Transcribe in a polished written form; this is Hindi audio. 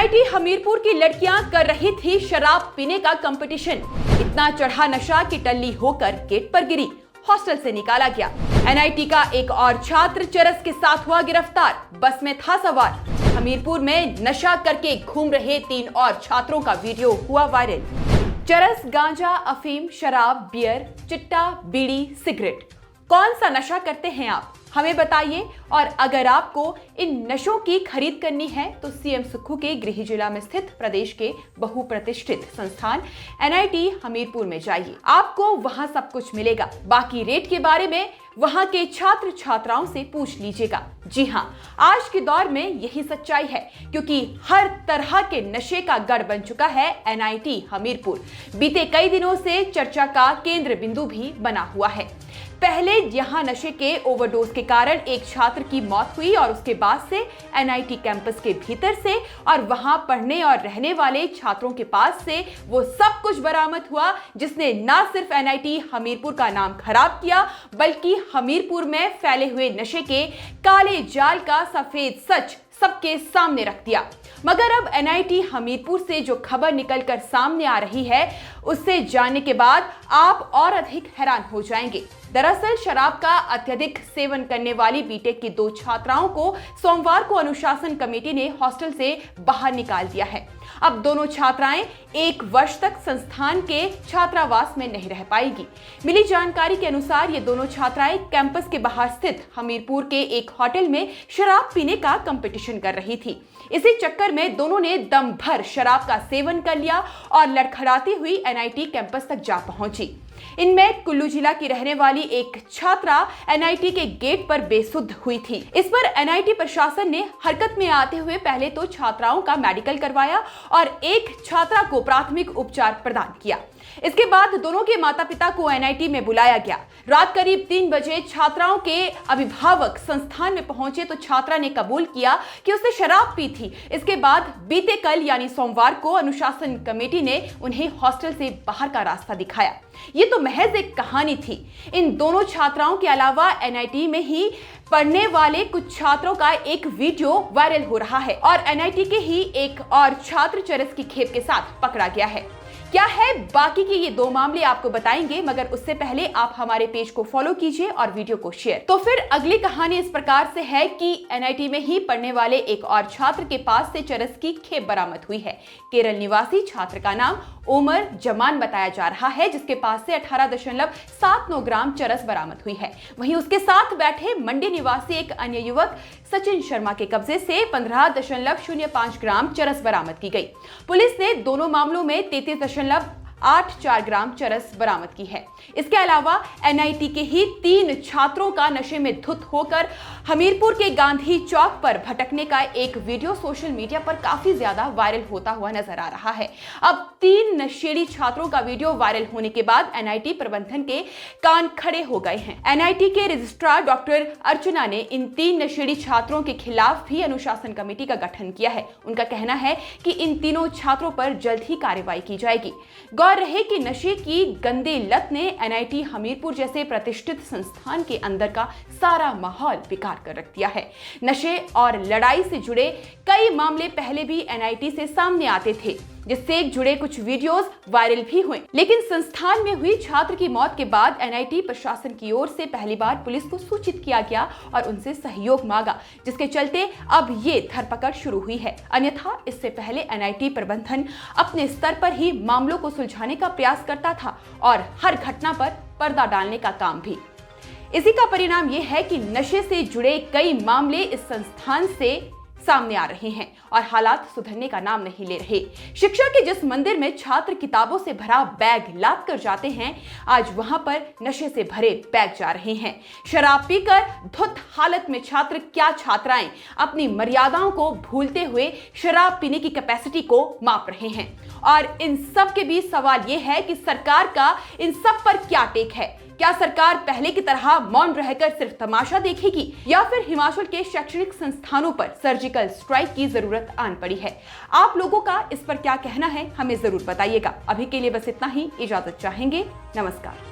एनआईटी हमीरपुर की लड़कियां कर रही थी शराब पीने का कंपटीशन। इतना चढ़ा नशा कि टल्ली होकर गेट पर गिरी, हॉस्टल से निकाला गया। एनआईटी का एक और छात्र चरस के साथ हुआ गिरफ्तार, बस में था सवार। हमीरपुर में नशा करके घूम रहे 3 और छात्रों का वीडियो हुआ वायरल। चरस, गांजा, अफीम, शराब, बियर, चिट्टा, बीड़ी, सिगरेट, कौन सा नशा करते हैं आप? हमें बताइए। और अगर आपको इन नशों की खरीद करनी है तो सीएम सुक्खू के गृह जिला में स्थित प्रदेश के बहुप्रतिष्ठित संस्थान एनआईटी हमीरपुर में जाइए, आपको वहां सब कुछ मिलेगा। बाकी रेट के बारे में वहां के छात्र छात्राओं से पूछ लीजिएगा। जी हां, आज के दौर में यही सच्चाई है, क्योंकि हर तरह के नशे का गढ़ बन चुका है एनआईटी हमीरपुर। बीते कई दिनों से चर्चा का केंद्र बिंदु भी बना हुआ है। पहले यहां नशे के ओवरडोज के कारण एक छात्र की मौत हुई और उसके बाद से एनआईटी कैंपस के भीतर से और वहां पढ़ने और रहने वाले छात्रों के पास से वो सब कुछ बरामद हुआ, जिसने न सिर्फ एनआईटी हमीरपुर का नाम खराब किया, बल्कि हमीरपुर में फैले हुए नशे के काले जाल का सफेद सच सबके सामने रख दिया। मगर अब एनआईटी हमीरपुर से जो खबर निकलकर सामने आ रही है, उससे जानने के बाद आप और अधिक हैरान हो जाएंगे। दरअसल शराब का अत्यधिक सेवन करने वाली बीटेक की 2 छात्राओं को सोमवार को अनुशासन कमेटी ने हॉस्टल से बाहर निकाल दिया है। अब दोनों छात्राएं 1 वर्ष तक संस्थान के छात्रावास में नहीं रह पाएगी। मिली जानकारी के अनुसार ये दोनों छात्राएं कैंपस के बाहर स्थित हमीरपुर के एक होटल में शराब पीने का कंपटीशन कर रही थी। इसी चक्कर में दोनों ने दम भर शराब का सेवन कर लिया और लड़खड़ाती हुई एनआईटी कैंपस तक जा पहुंची। इनमें कुल्लू जिला की रहने वाली एक छात्रा एनआईटी के गेट पर बेसुध हुई थी। इस पर एनआईटी प्रशासन ने हरकत में आते हुए पहले तो छात्राओं का मेडिकल करवाया और एक छात्रा को प्राथमिक उपचार प्रदान किया। इसके बाद दोनों के माता पिता को एनआईटी में बुलाया गया। रात करीब 3 बजे छात्राओं के अभिभावक संस्थान में पहुंचे तो छात्रा ने कबूल किया कि उसने शराब पी थी। इसके बाद बीते कल यानी सोमवार को अनुशासन कमेटी ने उन्हें हॉस्टल से बाहर का रास्ता दिखाया। ये तो महज एक कहानी थी। इन दोनों छात्राओं के अलावा एनआईटी में ही पढ़ने वाले कुछ छात्रों का एक वीडियो वायरल हो रहा है और एनआईटी के ही एक और छात्र चरस की खेप के साथ पकड़ा गया है। क्या है बाकी के ये 2 मामले आपको बताएंगे, मगर उससे पहले आप हमारे पेज को फॉलो कीजिए और वीडियो को शेयर। तो फिर अगली कहानी इस प्रकार से है कि एनआईटी में ही पढ़ने वाले एक और छात्र के पास से चरस की खेप बरामद हुई है। केरल निवासी छात्र का नाम उमर जमान बताया जा रहा है, जिसके पास से 18.79 ग्राम चरस बरामद हुई है। वहीं उसके साथ बैठे मंडी निवासी एक अन्य युवक सचिन शर्मा के कब्जे से 15.05 ग्राम चरस बरामद की गई। पुलिस ने दोनों मामलों में 33.84 ग्राम चरस बरामद की है। इसके अलावा एनआईटी के ही 3 छात्रों का नशे में धुत होकर हमीरपुर के गांधी चौक पर भटकने का एक वीडियो सोशल मीडिया पर काफी ज्यादा वायरल होता हुआ नजर आ रहा है। अब 3 नशेड़ी छात्रों का वीडियो वायरल होने के बाद एनआईटी प्रबंधन के कान खड़े हो गए हैं। एनआईटी के रजिस्ट्रार डॉक्टर अर्चना ने इन 3 नशेड़ी छात्रों के खिलाफ भी अनुशासन कमेटी का गठन किया है। उनका कहना है कि इन तीनों छात्रों पर जल्द ही कार्रवाई की जाएगी। गौर रहे कि नशे की गंदी लत ने एनआईटी हमीरपुर जैसे प्रतिष्ठित संस्थान के अंदर का सारा माहौल बेकार कर रख दिया है। नशे और लड़ाई से जुड़े कई मामले पहले भी एनआईटी से सामने आते थे, जिससे जुड़े कुछ वीडियोस वायरल भी हुए। लेकिन संस्थान में हुई छात्र की मौत के बाद एनआईटी प्रशासन की ओर से पहली बार पुलिस को सूचित किया गया और उनसे सहयोग मांगा, जिसके चलते अब ये धरपकड़ शुरू हुई है। अन्यथा इससे पहले एनआईटी प्रबंधन अपने स्तर पर ही मामलों को सुलझाने का प्रयास करता था और हर घटना पर पर्दा डालने का काम भी। इसी का परिणाम ये है कि नशे से जुड़े कई मामले इस संस्थान से सामने आ रहे हैं और हालात सुधरने का नाम नहीं ले रहे। शिक्षा के जिस मंदिर में छात्र किताबों से भरा बैग लाद कर जाते हैं, आज वहां पर नशे से भरे बैग जा रहे हैं। शराब पीकर धुत हालत में छात्र क्या छात्राएं अपनी मर्यादाओं को भूलते हुए शराब पीने की कैपेसिटी को माप रहे हैं। और इन सब के बीच सवाल यह है कि सरकार का इन सब पर क्या टेक है। क्या सरकार पहले की तरह मौन रहकर सिर्फ तमाशा देखेगी या फिर हिमाचल के शैक्षणिक संस्थानों पर सर्जिकल स्ट्राइक की जरूरत आन पड़ी है? आप लोगों का इस पर क्या कहना है, हमें जरूर बताइएगा। अभी के लिए बस इतना ही, इजाजत चाहेंगे। नमस्कार।